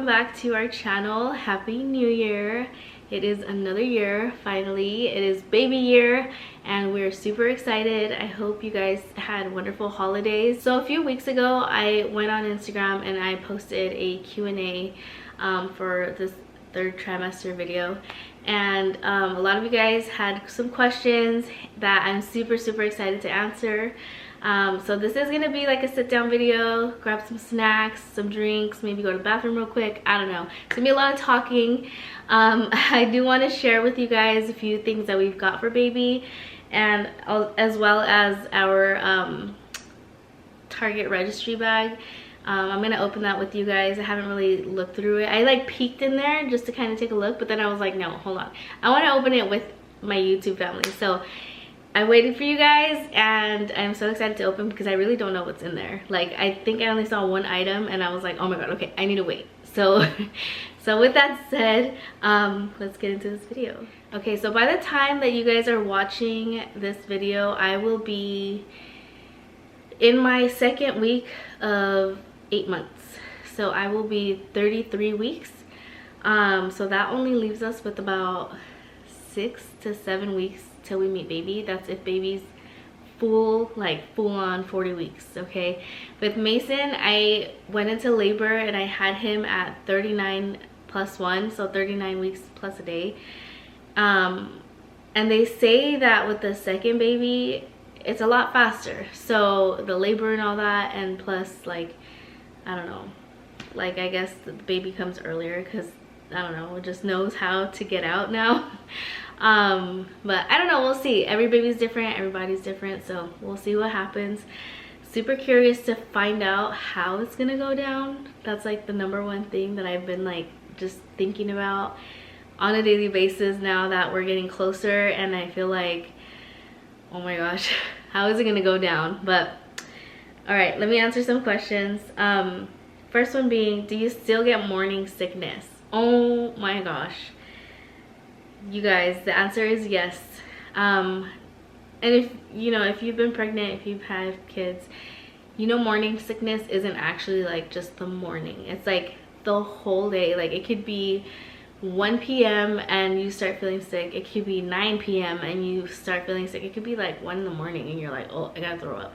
back to our channel. Happy New Year. It is another year, finally. It is baby year and we're super excited. I hope you guys had wonderful holidays. So a few weeks ago, I went on Instagram and I posted a Q&A for this third trimester video, and a lot of you guys had some questions that I'm super excited to answer. So this is gonna be like a sit down video, grab some snacks, some drinks, maybe go to the bathroom real quick, I don't know. It's gonna be a lot of talking. I do want to share with you guys a few things that we've got for baby, and as well as our Target registry bag. I'm gonna open that with you guys. I haven't really looked through it. I like peeked in there just to kind of take a look, but then I was like, no, hold on, I want to open it with my YouTube family. So I waited for you guys and I'm so excited to open because I really don't know what's in there. Like, I think I only saw one item and I was like, oh my god, okay, I need to wait. So so with that said, let's get into this video. Okay, so by the time that you guys are watching this video, I will be in my second week of 8 months. So I will be 33 weeks. So that only leaves us with about 6 to 7 weeks till we meet baby. That's if baby's full on 40 weeks. Okay, with Mason, I went into labor and I had him at 39 plus 1, so 39 weeks plus a day. And they say that with the second baby it's a lot faster, so the labor and all that, and plus, like, I don't know, like, I guess the baby comes earlier because, I don't know, it just knows how to get out now. But I don't know, we'll see. Every baby's different, everybody's different, so we'll see what happens. Super curious to find out how it's gonna go down. That's like the #1 thing that I've been like just thinking about on a daily basis now that we're getting closer, and I feel like, oh my gosh, how is it gonna go down? But all right, let me answer some questions. First one being, do you still get morning sickness? Oh my gosh, you guys, the answer is yes. And if you know, if you've been pregnant, if you've had kids, you know, morning sickness isn't actually like just the morning. It's like the whole day. Like, it could be 1 p.m. and you start feeling sick. It could be 9 p.m. and you start feeling sick. It could be like 1 in the morning and you're like, oh, I gotta throw up.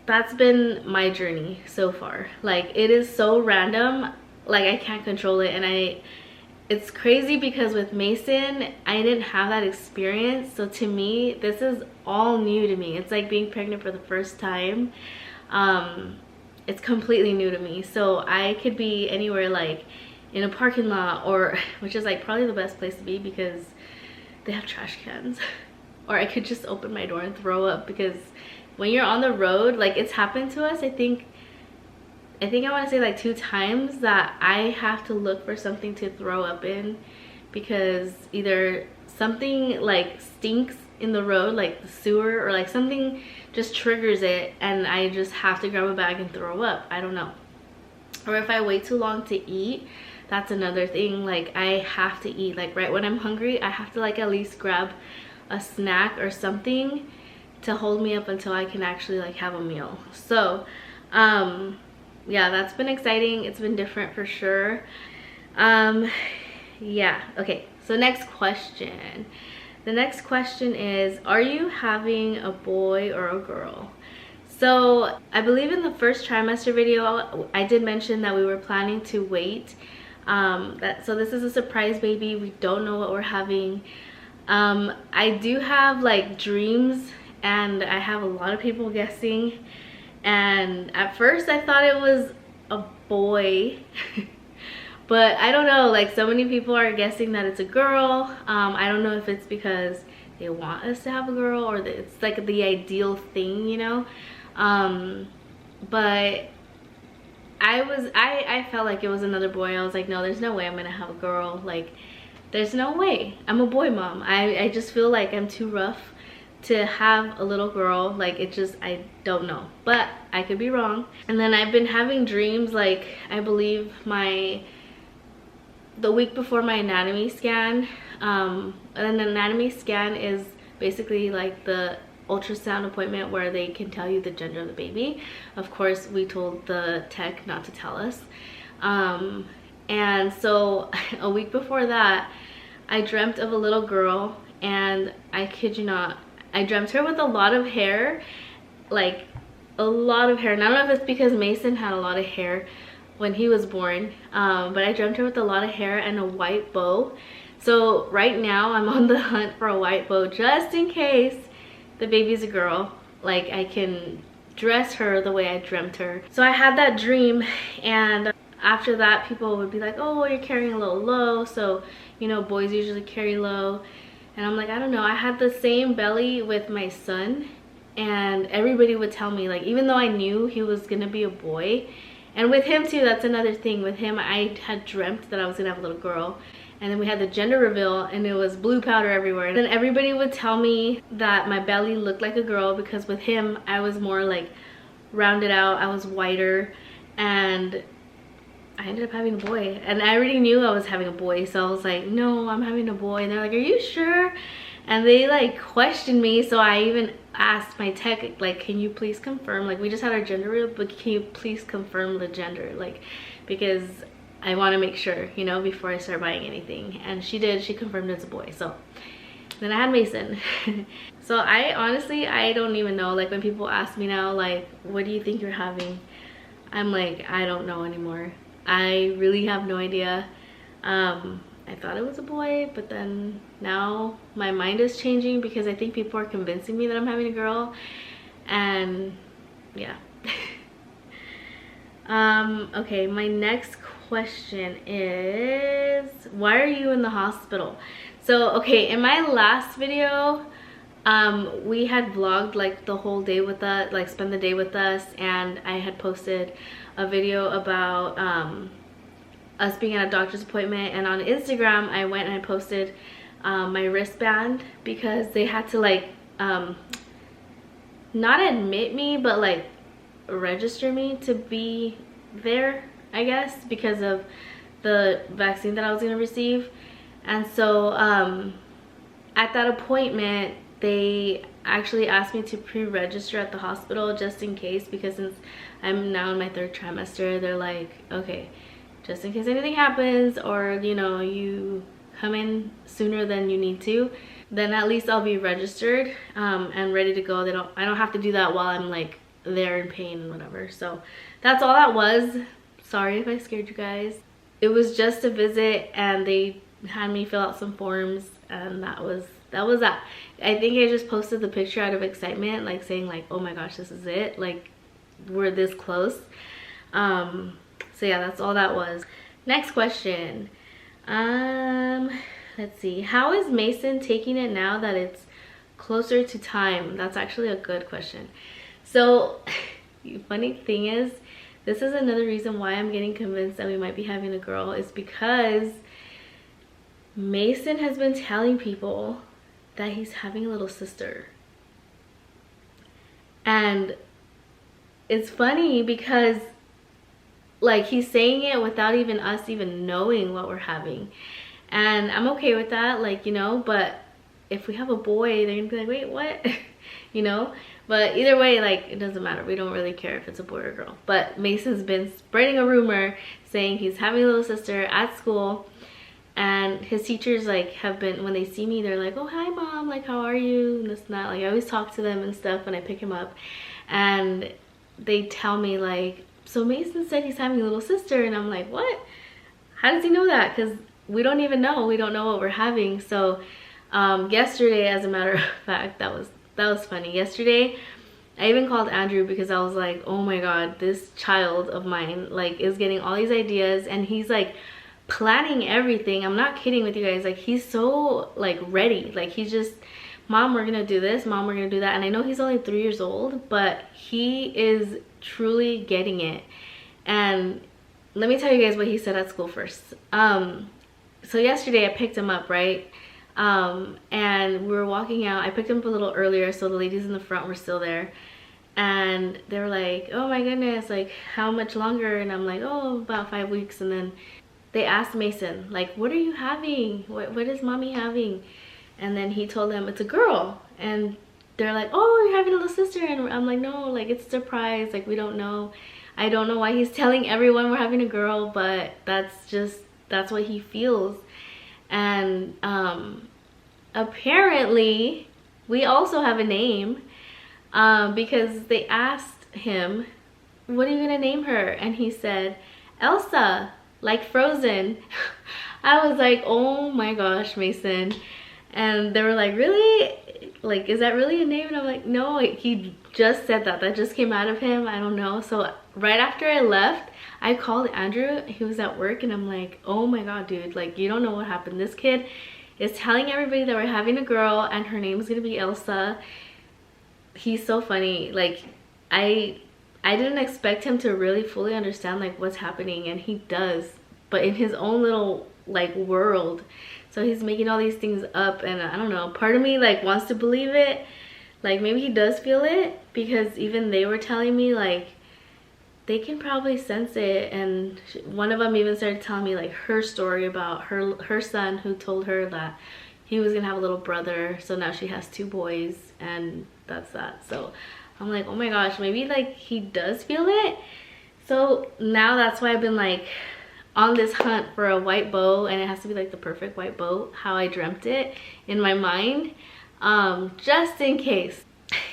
That's been my journey so far. Like, it is so random, like I can't control it. And it's crazy because with Mason, I didn't have that experience. So to me, this is all new to me. It's like being pregnant for the first time. It's completely new to me. So I could be anywhere, like in a parking lot, or which is like probably the best place to be because they have trash cans. Or I could just open my door and throw up, because when you're on the road, like, it's happened to us, I think I want to say like 2 times that I have to look for something to throw up in, because either something like stinks in the road, like the sewer, or like something just triggers it and I just have to grab a bag and throw up. I don't know. Or if I wait too long to eat, that's another thing. Like, I have to eat, like, right when I'm hungry, I have to like at least grab a snack or something to hold me up until I can actually like have a meal. So yeah, that's been exciting. It's been different for sure. Yeah, okay, so next question. The next question is, are you having a boy or a girl? So I believe in the first trimester video I did mention that we were planning to wait. So this is a surprise baby. We don't know what we're having. I do have like dreams, and I have a lot of people guessing, and at first I thought it was a boy. But I don't know, like, so many people are guessing that it's a girl. I don't know if it's because they want us to have a girl, or that it's like the ideal thing, you know. But I felt like it was another boy. I was like, no, there's no way I'm gonna have a girl. Like, there's no way. I'm a boy mom. I just feel like I'm too rough to have a little girl. Like, it just, I don't know, but I could be wrong. And then I've been having dreams, like, I believe the week before my anatomy scan, and an anatomy scan is basically like the ultrasound appointment where they can tell you the gender of the baby. Of course, we told the tech not to tell us. And so a week before that, I dreamt of a little girl, and I kid you not, I dreamt her with a lot of hair, like a lot of hair. And I don't know if it's because Mason had a lot of hair when he was born, but I dreamt her with a lot of hair and a white bow. So right now I'm on the hunt for a white bow just in case the baby's a girl. Like, I can dress her the way I dreamt her. So I had that dream, and after that people would be like, oh, you're carrying a little low. So, you know, boys usually carry low. And I'm like, I don't know. I had the same belly with my son, and everybody would tell me, like, even though I knew he was gonna be a boy, and with him too, that's another thing. With him, I had dreamt that I was gonna have a little girl. And then we had the gender reveal, and it was blue powder everywhere. And then everybody would tell me that my belly looked like a girl, because with him, I was more like rounded out. I was whiter, and I ended up having a boy. And I already knew I was having a boy, so I was like, no, I'm having a boy. And they're like, are you sure? And they like questioned me, so I even asked my tech, like, can you please confirm? Like, we just had our gender reveal, but can you please confirm the gender? Like, because I want to make sure, you know, before I start buying anything. And she did. She confirmed it's a boy. So then I had Mason. So I honestly, I don't even know. Like, when people ask me now, like, what do you think you're having? I'm like, I don't know anymore. I really have no idea. I thought it was a boy, but then now my mind is changing, because I think people are convincing me that I'm having a girl. And yeah. Okay, my next question is, why are you in the hospital? So okay, in my last video, we had vlogged like the whole day with us, like spend the day with us, and I had posted a video about us being at a doctor's appointment. And on Instagram, I went and I posted my wristband, because they had to like not admit me, but like register me to be there, I guess, because of the vaccine that I was going to receive. And so at that appointment, they actually asked me to pre-register at the hospital just in case, because since I'm now in my 3rd trimester, they're like, okay, just in case anything happens, or you know, you come in sooner than you need to, then at least I'll be registered and ready to go. I don't have to do that while I'm like there in pain and whatever. So that's all that was. Sorry if I scared you guys. It was just a visit, and they had me fill out some forms, and that was that. I think I just posted the picture out of excitement, like saying like, oh my gosh, this is it, like we're this close. So yeah, that's all that was. Next question. Let's see, how is Mason taking it now that it's closer to time? That's actually a good question. So funny thing is, this is another reason why I'm getting convinced that we might be having a girl, is because Mason has been telling people that he's having a little sister. And it's funny because like he's saying it without even us even knowing what we're having. And I'm okay with that, like, you know, but if we have a boy, they're gonna be like, wait, what? You know? But either way, like, it doesn't matter. We don't really care if it's a boy or a girl. But Mason's been spreading a rumor saying he's having a little sister at school. And his teachers, like, have been, when they see me, they're like, oh, hi, Mom. Like, how are you? And this and that. Like, I always talk to them and stuff when I pick him up. And they tell me, like, so Mason said he's having a little sister. And I'm like, what? How does he know that? Because we don't even know. We don't know what we're having. So yesterday, as a matter of fact, that was funny. Yesterday, I even called Andrew because I was like, oh my God, this child of mine, like, is getting all these ideas, and he's like planning everything. I'm not kidding with you guys. Like, he's so like ready. Like, he's just, Mom, we're gonna do this. Mom, we're gonna do that. And I know he's only 3 years old, but he is truly getting it. And let me tell you guys what he said at school first. So yesterday I picked him up, right? And we were walking out. I picked him up a little earlier, so the ladies in the front were still there. And they were like, oh my goodness, like, how much longer? And I'm like, oh, about 5 weeks. And then they asked Mason, like, what are you having? What is Mommy having? And then he told them it's a girl. And they're like, oh, you're having a little sister. And I'm like, no, like, it's a surprise. Like, we don't know. I don't know why he's telling everyone we're having a girl, but that's what he feels. And apparently we also have a name, because they asked him, what are you gonna name her? And he said Elsa, like Frozen. I was like, oh my gosh, Mason. And they were like, really? Like, is that really a name? And I'm like, no, he just said that. That just came out of him. I don't know. So right after I left, I called Andrew. He was at work, and I'm like, oh my god, dude, like, you don't know what happened. This kid is telling everybody that we're having a girl and her name's gonna be Elsa. He's so funny. Like, I didn't expect him to really fully understand like what's happening, and he does, but in his own little like world. So he's making all these things up, and I don't know, part of me like wants to believe it. Like, maybe he does feel it, because even they were telling me like they can probably sense it. And one of them even started telling me like her story about her son, who told her that he was gonna have a little brother, so now she has 2 boys, and that's that. So I'm like, oh my gosh, maybe like he does feel it. So now that's why I've been like on this hunt for a white bow, and it has to be like the perfect white bow, how I dreamt it in my mind, just in case.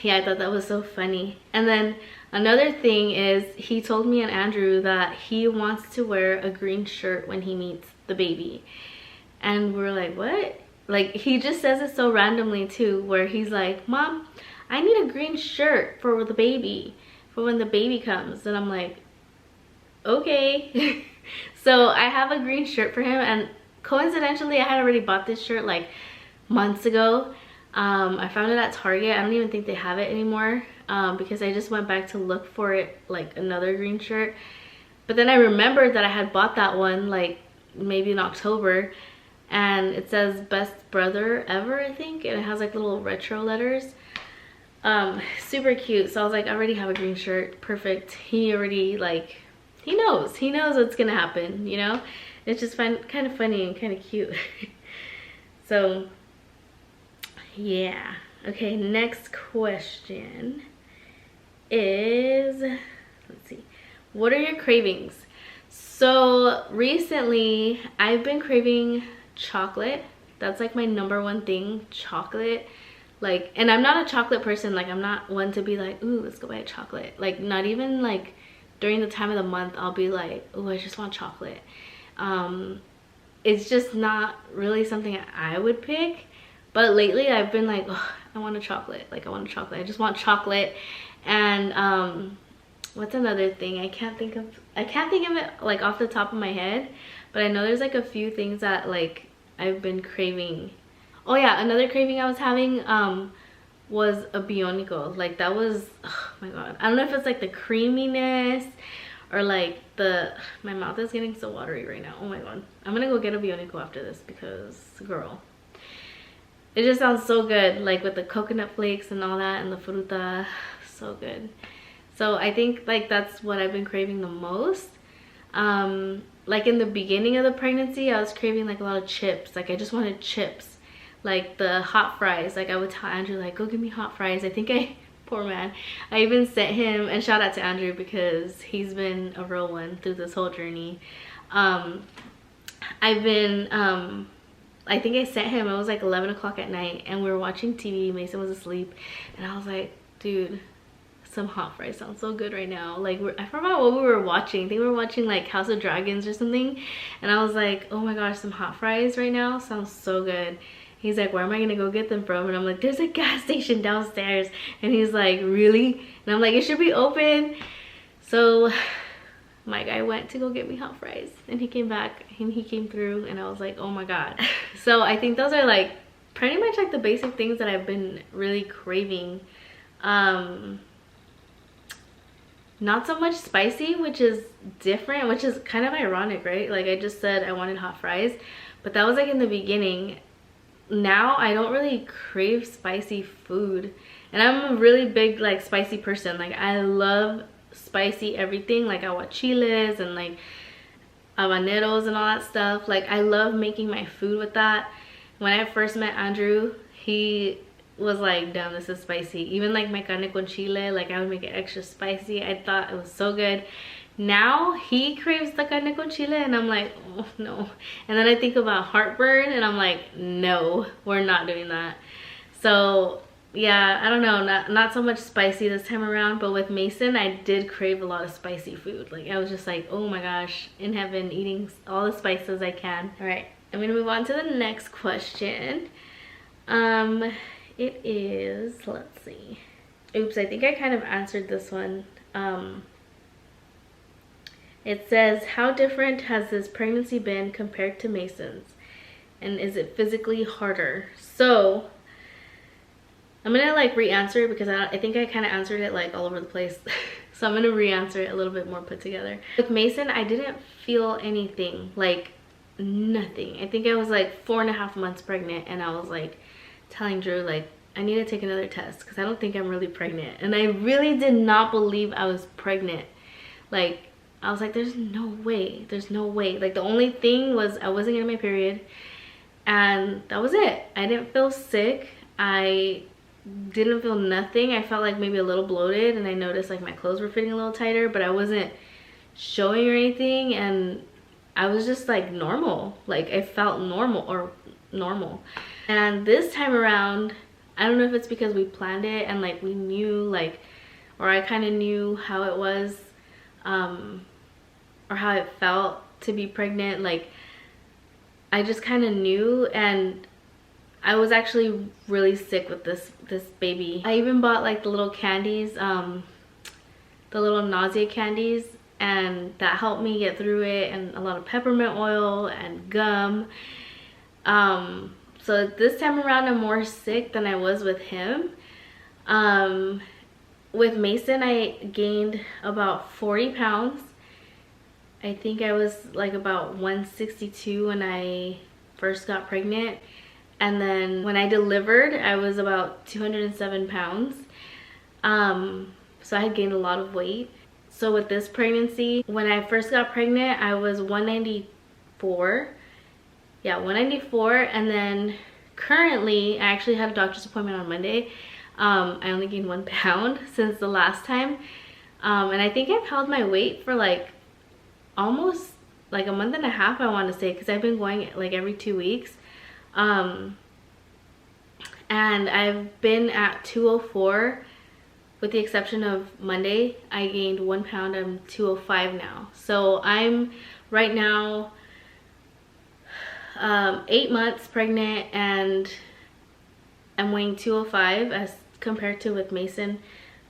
Yeah, I thought that was so funny. And then another thing is, he told me and Andrew that he wants to wear a green shirt when he meets the baby. And we're like, what? Like, he just says it so randomly too, where he's like, Mom, I need a green shirt for the baby, for when the baby comes. And I'm like, okay. So I have a green shirt for him, and coincidentally I had already bought this shirt like months ago. I found it at Target. I don't even think they have it anymore, because I just went back to look for it, like another green shirt. But then I remembered that I had bought that one like maybe in October, and it says best brother ever, I think, and it has like little retro letters. Super cute. So I was like, I already have a green shirt, perfect. He already like, he knows what's gonna happen, you know. It's just kind of funny and kind of cute. So yeah. Okay, next question is, let's see, what are your cravings? So recently I've been craving chocolate. That's like my #1 thing, chocolate. Like, and I'm not a chocolate person. Like, I'm not one to be like, ooh, let's go buy a chocolate. Like, not even like during the time of the month I'll be like, oh, I just want chocolate. It's just not really something I would pick. But lately I've been like, oh, I want a chocolate. Like, I want a chocolate. I just want chocolate. And what's another thing? I can't think of it like off the top of my head, but I know there's like a few things that like I've been craving. Oh yeah, another craving I was having was a bionico. Like, that was, oh my god, I don't know if it's like the creaminess or like my mouth is getting so watery right now. Oh my god, I'm gonna go get a bionico after this, because girl, it just sounds so good, like with the coconut flakes and all that and the fruta. So good. So I think like that's what I've been craving the most. Like in the beginning of the pregnancy, I was craving like a lot of chips. Like, I just wanted chips, like the hot fries. Like, I would tell Andrew like, go get me hot fries. I think poor man, I even sent him, and shout out to Andrew because he's been a real one through this whole journey. I've been I think I sent him, it was like 11 o'clock at night, and we were watching TV. Mason was asleep, and I was like, dude, some hot fries sounds so good right now. Like, I forgot what we were watching. I think we were watching like House of Dragons or something, and I was like, oh my gosh, some hot fries right now sounds so good. He's like, where am I gonna go get them from? And I'm like, there's a gas station downstairs. And he's like, really? And I'm like, it should be open. So my guy went to go get me hot fries, and he came back and he came through, and I was like, oh my god. So I think those are like pretty much like the basic things that I've been really craving. Not so much spicy, which is different, which is kind of ironic, right? Like, I just said I wanted hot fries, but that was like in the beginning. Now I don't really crave spicy food, and I'm a really big like spicy person. Like, I love spicy everything. Like, aguachiles and like habaneros and all that stuff. Like, I love making my food with that. When I first met Andrew, he was like, damn, this is spicy. Even like my carne con chile, like I would make it extra spicy. I thought it was so good. Now he craves the carne con chile and I'm like, oh no. And then I think about heartburn and I'm like, no, we're not doing that. So yeah, I don't know, not so much spicy this time around, but with Mason I did crave a lot of spicy food. Like I was just like, oh my gosh, in heaven, eating all the spices I can. All right, I'm gonna move on to the next question. It is, let's see, oops, I think I kind of answered this one. It says, how different has this pregnancy been compared to Mason's, and is it physically harder? So I'm gonna like re-answer it because I think I kind of answered it like all over the place. So I'm gonna re-answer it a little bit more put together. With Mason, I didn't feel anything, like nothing. I think I was like 4.5 months pregnant and I was like telling Drew like, I need to take another test because I don't think I'm really pregnant. And I really did not believe I was pregnant. Like I was like, there's no way, there's no way. Like the only thing was I wasn't getting my period and that was it. I didn't feel sick. I didn't feel nothing. I felt like maybe a little bloated and I noticed like my clothes were fitting a little tighter, but I wasn't showing or anything, and I was just like normal. Like I felt normal. And this time around, I don't know if it's because we planned it and like we knew like, or I kind of knew how it was, or how it felt to be pregnant. Like I just kind of knew, and I was actually really sick with this baby. I even bought like the little candies, the little nausea candies, and that helped me get through it, and a lot of peppermint oil and gum. So this time around I'm more sick than I was with him. With Mason I gained about 40 pounds. I think I was like about 162 when I first got pregnant. And then when I delivered, I was about 207 pounds. So I had gained a lot of weight. So with this pregnancy, when I first got pregnant, I was 194. Yeah, 194. And then currently, I actually had a doctor's appointment on Monday. I only gained 1 pound since the last time. And I think I've held my weight for like almost like a month and a half, I want to say, because I've been going like every 2 weeks. And I've been at 204 with the exception of Monday. I gained 1 pound. I'm 205 now. So I'm right now 8 months pregnant and I'm weighing 205 as compared to with Mason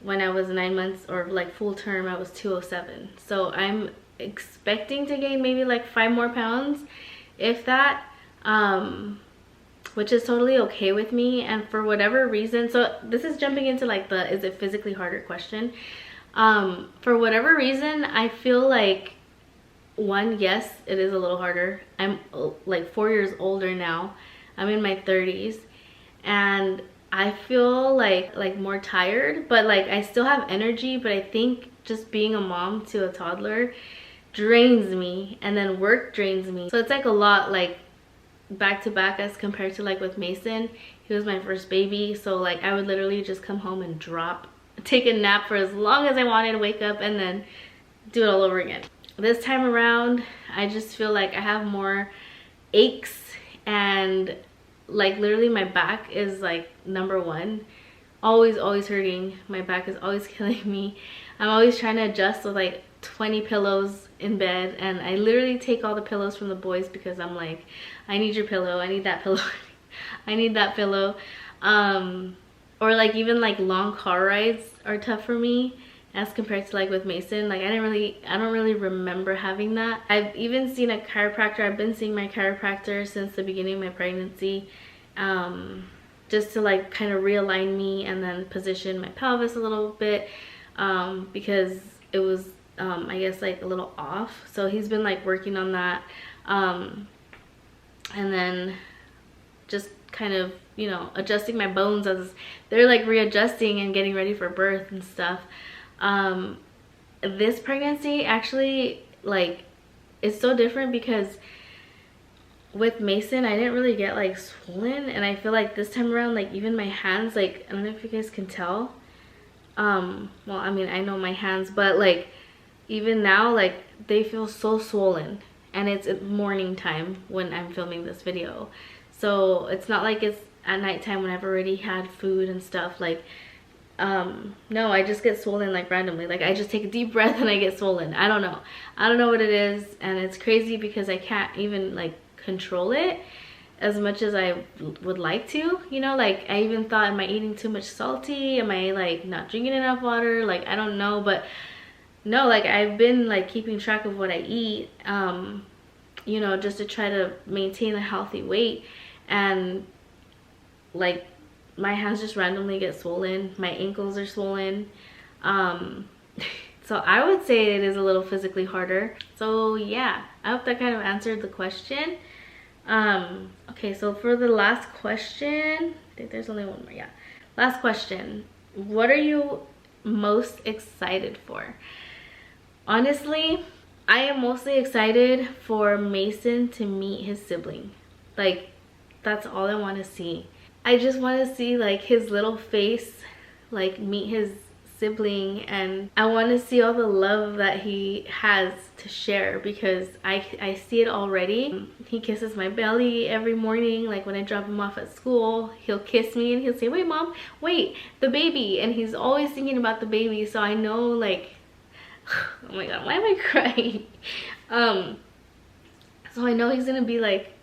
when I was 9 months or like full term I was 207. So I'm expecting to gain maybe like 5 more pounds, if that, which is totally okay with me. And for whatever reason, so this is jumping into like the is it physically harder question. For whatever reason, I feel like, one, yes, it is a little harder. I'm like 4 years older now. I'm in my 30s and I feel like more tired, but like I still have energy. But I think just being a mom to a toddler drains me, and then work drains me. So it's like a lot like back to back as compared to like with Mason. He was my first baby, so like I would literally just come home and take a nap for as long as I wanted, wake up and then do it all over again. This time around I just feel like I have more aches, and like literally my back is like #1, always hurting. My back is always killing me. I'm always trying to adjust with like 20 pillows in bed, and I literally take all the pillows from the boys because I'm like, I need your pillow, I need that pillow, I need that pillow. Or like even like long car rides are tough for me as compared to like with Mason. Like I don't really remember having that. I've even seen a chiropractor. I've been seeing my chiropractor since the beginning of my pregnancy, just to like kind of realign me and then position my pelvis a little bit, because it was I guess like a little off. So he's been like working on that, and then just kind of, you know, adjusting my bones as they're like readjusting and getting ready for birth and stuff. This pregnancy actually like is so different because with Mason, I didn't really get like swollen, and I feel like this time around, like even my hands, like I don't know if you guys can tell. Well, I mean, I know my hands, but like even now, like they feel so swollen, and it's at morning time when I'm filming this video. So it's not like it's at nighttime when I've already had food and stuff. Like no, I just get swollen like randomly. Like I just take a deep breath and I get swollen. I don't know what it is, and it's crazy because I can't even like control it as much as I would like to, you know. Like I even thought, am I eating too much salty? Am I like not drinking enough water? Like I don't know, but no, like I've been like keeping track of what I eat, you know, just to try to maintain a healthy weight. And like my hands just randomly get swollen, my ankles are swollen. So I would say it is a little physically harder. So yeah, I hope that kind of answered the question. Okay, so for the last question, I think there's only one more. Yeah, last question. What are you most excited for? Honestly, I am mostly excited for Mason to meet his sibling. Like that's all I want to see. I just want to see like his little face, like meet his sibling, and I want to see all the love that he has to share, because I see it already. He kisses my belly every morning. Like when I drop him off at school, he'll kiss me and he'll say, "Wait mom, wait, the baby," and he's always thinking about the baby. So I know, like, oh my god, why am I crying? So I know he's gonna be like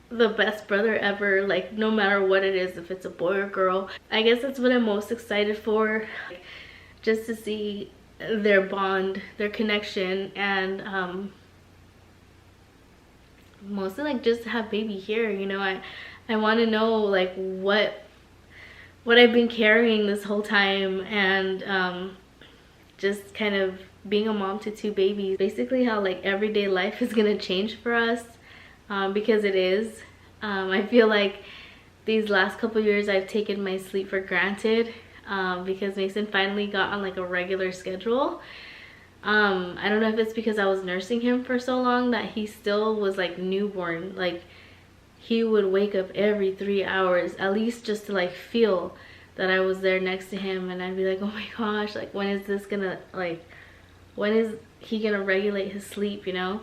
the best brother ever, like no matter what it is, if it's a boy or girl. I guess that's what I'm most excited for, just to see their bond, their connection, and mostly like just have baby here, you know. I want to know like what I've been carrying this whole time, and just kind of being a mom to 2 babies, basically how like everyday life is gonna change for us. Because it is. I feel like these last couple years I've taken my sleep for granted, because Mason finally got on like a regular schedule. I don't know if it's because I was nursing him for so long that he still was like newborn. Like he would wake up every 3 hours at least, just to like feel that I was there next to him, and I'd be like, oh my gosh, like when is this gonna, like when is he gonna regulate his sleep, you know?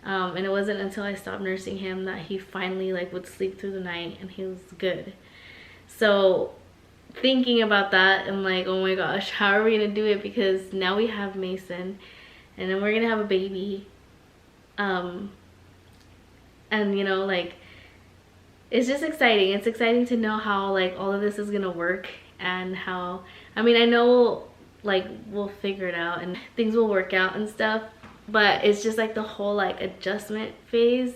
And it wasn't until I stopped nursing him that he finally like would sleep through the night and he was good. So thinking about that, I'm like, oh my gosh, how are we gonna do it? Because now we have Mason, and then we're gonna have a baby. And you know, like it's just exciting. It's exciting to know how like all of this is gonna work, and how, I mean, I know like we'll figure it out and things will work out and stuff, but it's just like the whole like adjustment phase.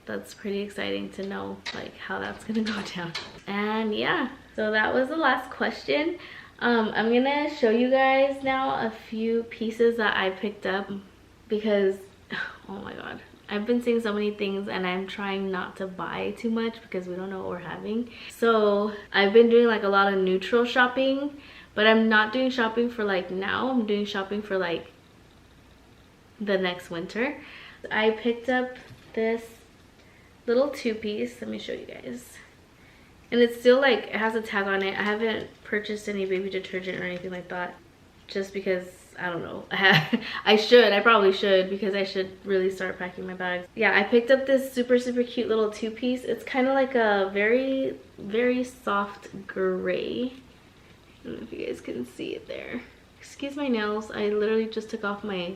That's pretty exciting to know like how that's gonna go down. And yeah, so that was the last question. I'm gonna show you guys now a few pieces that I picked up, because oh my god, I've been seeing so many things and I'm trying not to buy too much because we don't know what we're having. So I've been doing like a lot of neutral shopping, but I'm not doing shopping for like now. I'm doing shopping for like the next winter. I picked up this little 2-piece. Let me show you guys. And it's still like, it has a tag on it. I haven't purchased any baby detergent or anything like that, just because I don't know. I probably should, because I should really start packing my bags. Yeah, I picked up this super cute little 2-piece. It's kind of like a very soft gray. I don't know if you guys can see it there. Excuse my nails. I literally just took off my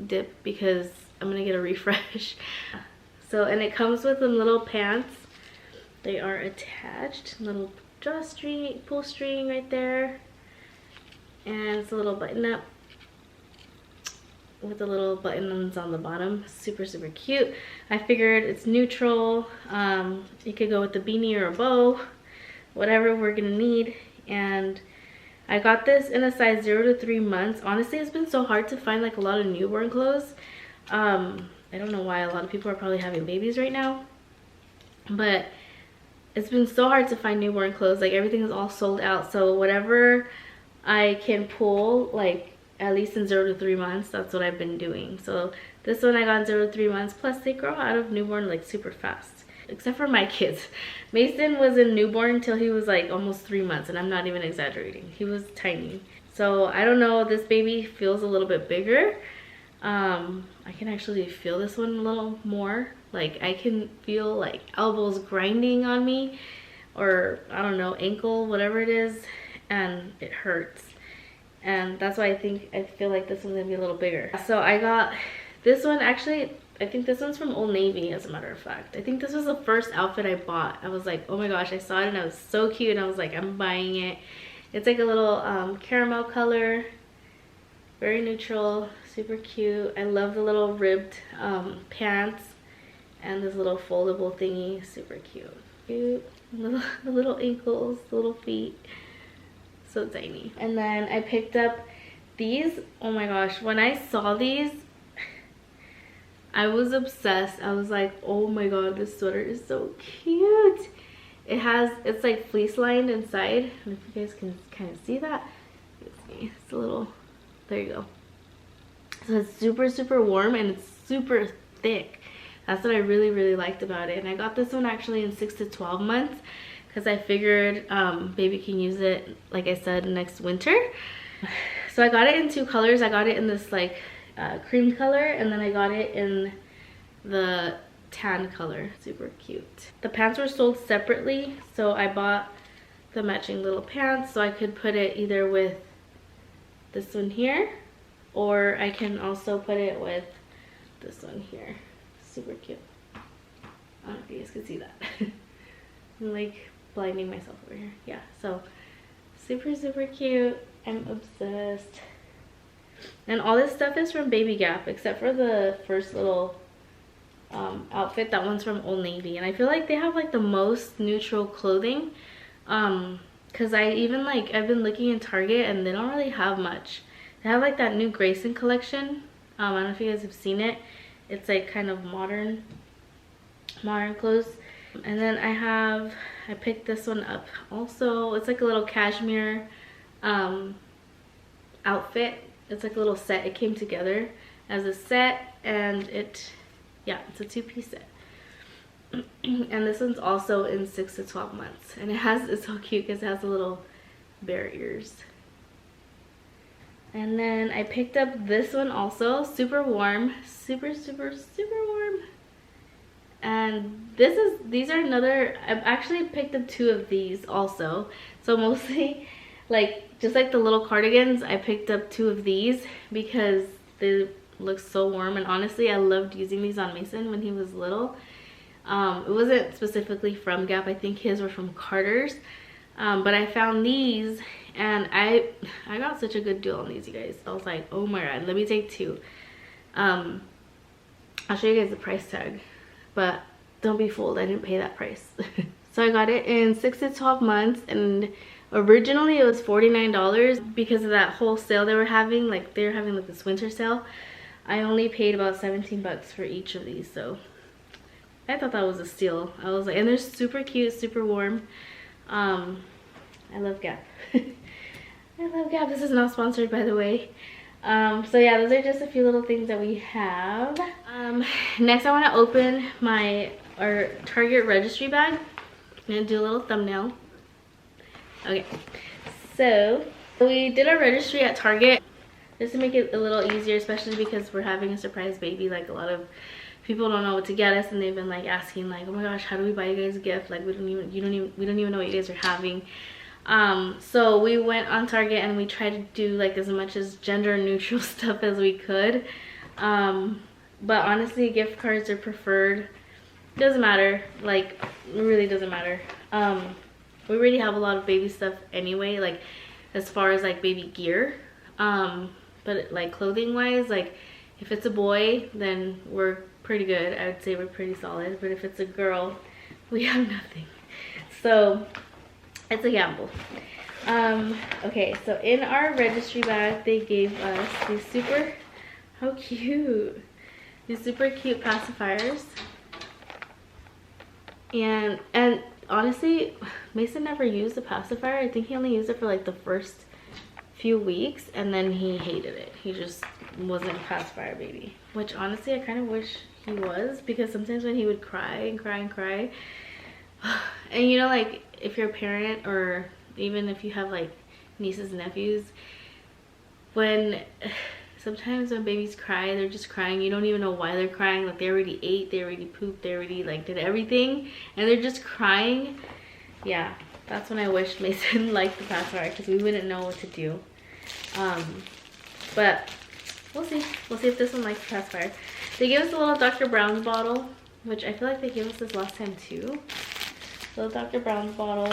dip because I'm gonna get a refresh. So, and it comes with some little pants. They are attached, little drawstring, pull string right there, and it's a little button up with the little buttons on the bottom. Super cute. I figured it's neutral. It could go with a beanie or a bow, whatever we're gonna need. And I got this in a size 0 to 3 months. Honestly, it's been so hard to find like a lot of newborn clothes. I don't know why, a lot of people are probably having babies right now, but it's been so hard to find newborn clothes. Like everything is all sold out. So whatever I can pull, like at least in 0 to 3 months, that's what I've been doing. So This one I got 0 to 3 months. Plus they grow out of newborn like super fast. Except for my kids. Mason was in newborn until he was like almost 3 months, and I'm not even exaggerating. He was tiny. So I don't know, this baby feels a little bit bigger. I can actually feel this one a little more. Like I can feel like elbows grinding on me, or I don't know, ankle, whatever it is, and it hurts. And that's why I feel like this one's gonna be a little bigger. So I got this one. Actually, I think this one's from Old Navy, as a matter of fact. I think this was the first outfit I bought. I was like, oh my gosh, I saw it and I was so cute, and I was like, I'm buying it. It's like a little caramel color, very neutral, super cute. I love the little ribbed pants and this little foldable thingy, super cute. Cute. The little ankles, the little feet, so tiny. And then I picked up these. Oh my gosh, when I saw these, I was obsessed. I was like, oh my god, this sweater is so cute. It's like fleece lined inside. I don't know if you guys can kind of see that. It's a little, there you go. So it's super, super warm, and it's super thick. That's what I really, really liked about it. And I got this one actually in 6 to 12 months because I figured baby can use it, like I said, next winter. So I got it in 2 colors. I got it in this like cream color, and then I got it in the tan color. Super cute. The pants were sold separately, so I bought the matching little pants so I could put it either with this one here, or I can also put it with this one here. Super cute. I don't know if you guys can see that. I'm like blinding myself over here. Yeah, so super, super cute. I'm obsessed. And all this stuff is from Baby Gap, except for the first little outfit. That one's from Old Navy, and I feel like they have like the most neutral clothing, because I've been looking in Target and they don't really have much. They have like that new Grayson collection. I don't know if you guys have seen it. It's like kind of modern clothes. And then I picked this one up also. It's like a little cashmere outfit. It's like a little set. It came together as a set, and it's a 2-piece set. And this one's also in 6 to 12 months, and it's so cute because it has the little bear ears. And then I picked up this one also, super warm, super, super, super warm. And these are another, I've actually picked up 2 of these also. So mostly just like the little cardigans, I picked up 2 of these because they look so warm. And honestly, I loved using these on Mason when he was little. It wasn't specifically from Gap. I think his were from Carter's. But I found these, and I got such a good deal on these, you guys. I was like, oh my god, let me take 2. I'll show you guys the price tag, but don't be fooled, I didn't pay that price. So I got it in 6 to 12 months, and originally it was $49 because of that whole sale they were having. Like they were having like this winter sale. I only paid about 17 bucks for each of these, so I thought that was a steal. I was like, and they're super cute, super warm. I love Gap. I love Gap. This is not sponsored, by the way. So yeah, those are just a few little things that we have. Next I want to open our Target registry bag. I'm gonna do a little thumbnail. Okay, so we did our registry at Target just to make it a little easier, especially because we're having a surprise baby. Like a lot of people don't know what to get us, and they've been like asking like, oh my gosh, how do we buy you guys a gift? Like we don't even know what you guys are having. So we went on Target and we tried to do like as much as gender neutral stuff as we could. But honestly, gift cards are preferred. Doesn't matter, like it really doesn't matter. We already have a lot of baby stuff anyway, like as far as like baby gear. But like clothing wise, like if it's a boy, then we're pretty good. I would say we're pretty solid. But if it's a girl, we have nothing. So it's a gamble. Okay, so in our registry bag, they gave us these how cute, these super cute pacifiers. And honestly, Mason never used a pacifier. I think he only used it for like the first few weeks, and then he hated it. He just wasn't a pacifier baby, which honestly I kind of wish he was, because sometimes when he would cry and cry and cry, and you know, like if you're a parent or even if you have like nieces and nephews, when sometimes when babies cry, they're just crying, you don't even know why they're crying, like they already ate, they already pooped, they already like did everything, and they're just crying. Yeah, that's when I wish Mason liked the pacifier, because we wouldn't know what to do. But we'll see if this one likes the pacifier. They gave us a little Dr. Brown's bottle, which I feel like they gave us this last time too. Little Dr. Brown's bottle.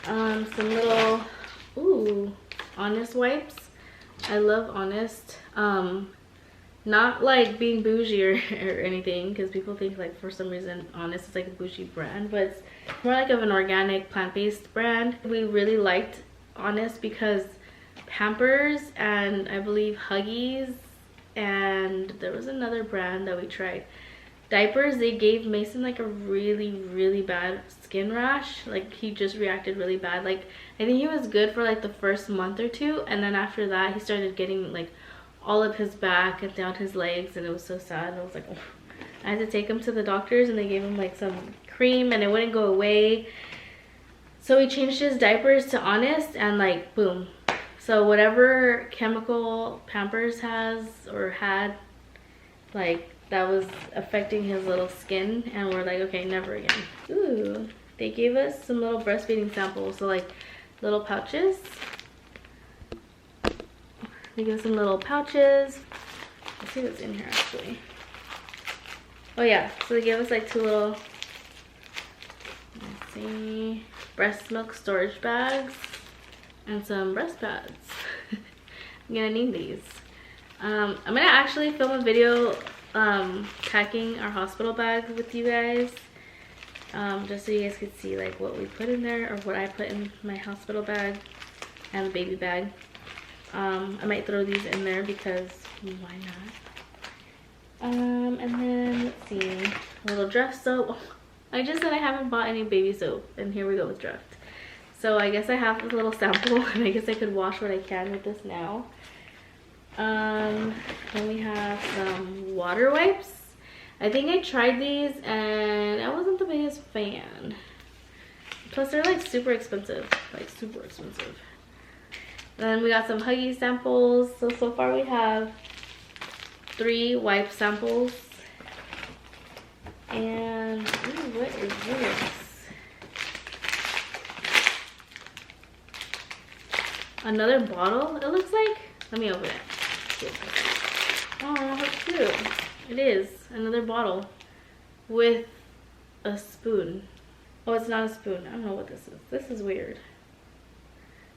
Some little, ooh, Honest wipes. I love Honest. Not like being bougie or anything, because people think like for some reason Honest is like a bougie brand, but it's more like of an organic plant-based brand. We really liked Honest because Pampers and I believe Huggies, and there was another brand that we tried, diapers, they gave Mason like a really bad skin rash. Like he just reacted really bad. Like I think he was good for like the first month or two, and then after that he started getting like all of his back and down his legs, and it was so sad. And I was like, oh. I had to take him to the doctors, and they gave him like some cream and it wouldn't go away, so we changed his diapers to Honest, and like boom. So whatever chemical Pampers has or had, like that was affecting his little skin, and we're like, okay, never again. Ooh, they gave us some little breastfeeding samples, so like little pouches. They give us some little pouches. Let's see what's in here actually. Oh yeah, so they gave us like two little, let's see, breast milk storage bags and some breast pads. I'm gonna need these. I'm gonna actually film a video packing our hospital bags with you guys, just so you guys could see like what we put in there, or what I put in my hospital bag and the baby bag. I might throw these in there because why not. And then let's see, a little Dreft soap. Oh, I just said I haven't bought any baby soap, and here we go with Dreft. So I guess I have a little sample, and I guess I could wash what I can with this now. Then we have some water wipes. I think I tried these and I wasn't the biggest fan. Plus they're like super expensive, like super expensive. Then we got some Huggies samples. So far we have 3 wipe samples. And ooh, what is this? Another bottle, it looks like. Let me open it. Oh, how cute. It is another bottle with a spoon. Oh, it's not a spoon. I don't know what this is. This is weird.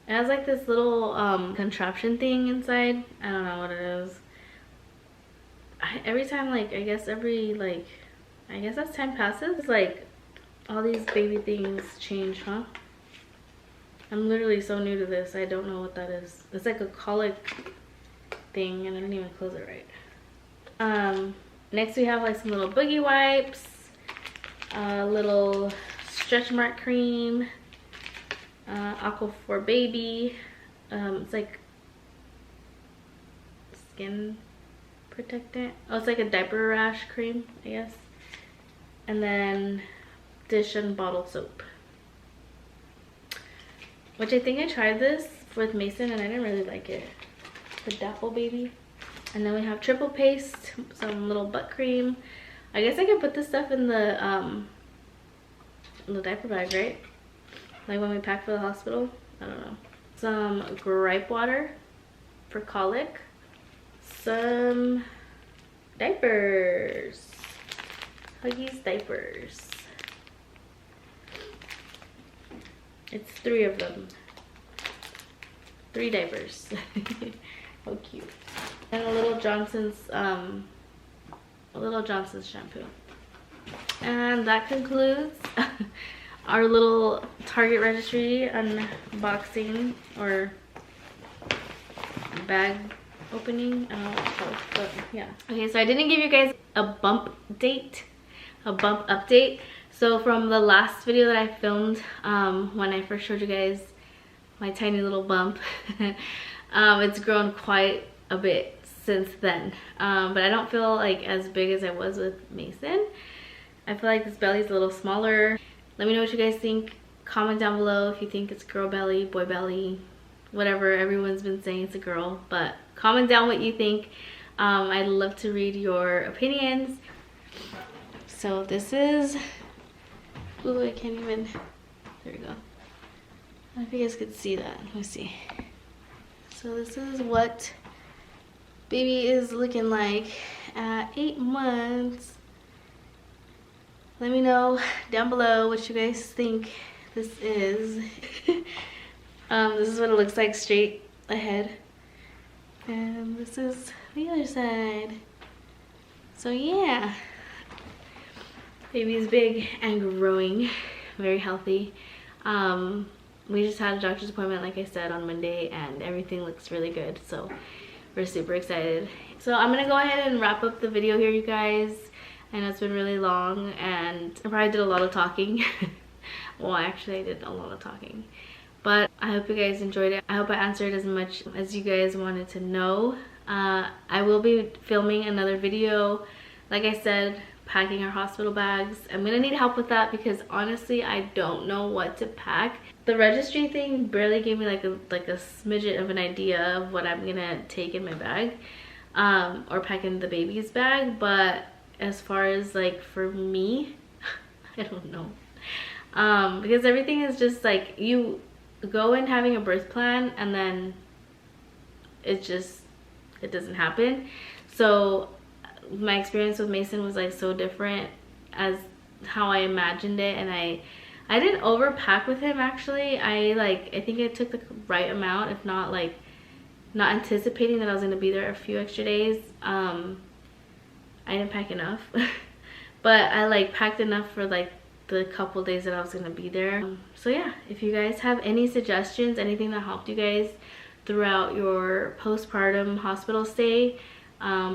It has like this little contraption thing inside. I don't know what it is. Every time, like, I guess as time passes, like all these baby things change, huh? I'm literally so new to this. I don't know what that is. It's like a colic thing, and I didn't even close it right. Next we have like some little boogie wipes, a little stretch mark cream, Aqua for baby. It's like skin protectant. Oh, it's like a diaper rash cream, I guess. And then dish and bottle soap, which I think I tried this with Mason and I didn't really like it. The Dapple baby. And then we have triple paste, some little butt cream. I guess I could put this stuff in the diaper bag, right? Like when we pack for the hospital. I don't know. Some gripe water for colic. Some diapers. Huggies diapers. It's 3 of them. 3 diapers. How cute. And a little Johnson's shampoo. And that concludes our little Target Registry unboxing or bag opening. I don't know what it's called, but yeah. Okay, so I didn't give you guys a bump update. So from the last video that I filmed, when I first showed you guys my tiny little bump, it's grown quite a bit since then, but I don't feel like as big as I was with Mason. I feel like this belly's a little smaller. Let me know what you guys think. Comment down below if you think it's girl belly, boy belly, whatever. Everyone's been saying it's a girl, but comment down what you think. I'd love to read your opinions. So this is, ooh, I can't even, there we go. I don't know if you guys could see that. Let me see. So this is what baby is looking like at 8 months. Let me know down below what you guys think this is. This is what it looks like straight ahead. And this is the other side. So yeah. Baby's big and growing. Very healthy. We just had a doctor's appointment, like I said, on Monday, and everything looks really good. So we're super excited. So I'm gonna go ahead and wrap up the video here, you guys. I know it's been really long and I probably did a lot of talking. Well, actually I did a lot of talking. But I hope you guys enjoyed it. I hope I answered as much as you guys wanted to know. I will be filming another video, like I said, packing our hospital bags. I'm gonna need help with that because honestly I don't know what to pack. The registry thing barely gave me like a smidget of an idea of what I'm gonna take in my bag, or pack in the baby's bag. But as far as like for me, I don't know, because everything is just like, you go in having a birth plan and then it doesn't happen. So my experience with Mason was like so different as how I imagined it, and I didn't overpack with him actually. I think I took the right amount, if not like not anticipating that I was going to be there a few extra days. I didn't pack enough. But I like packed enough for like the couple days that I was going to be there. So yeah, if you guys have any suggestions, anything that helped you guys throughout your postpartum hospital stay,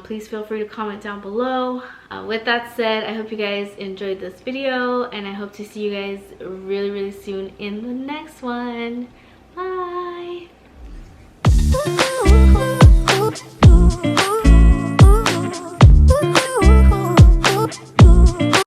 please feel free to comment down below. With that said, I hope you guys enjoyed this video, and I hope to see you guys really soon in the next one. Bye.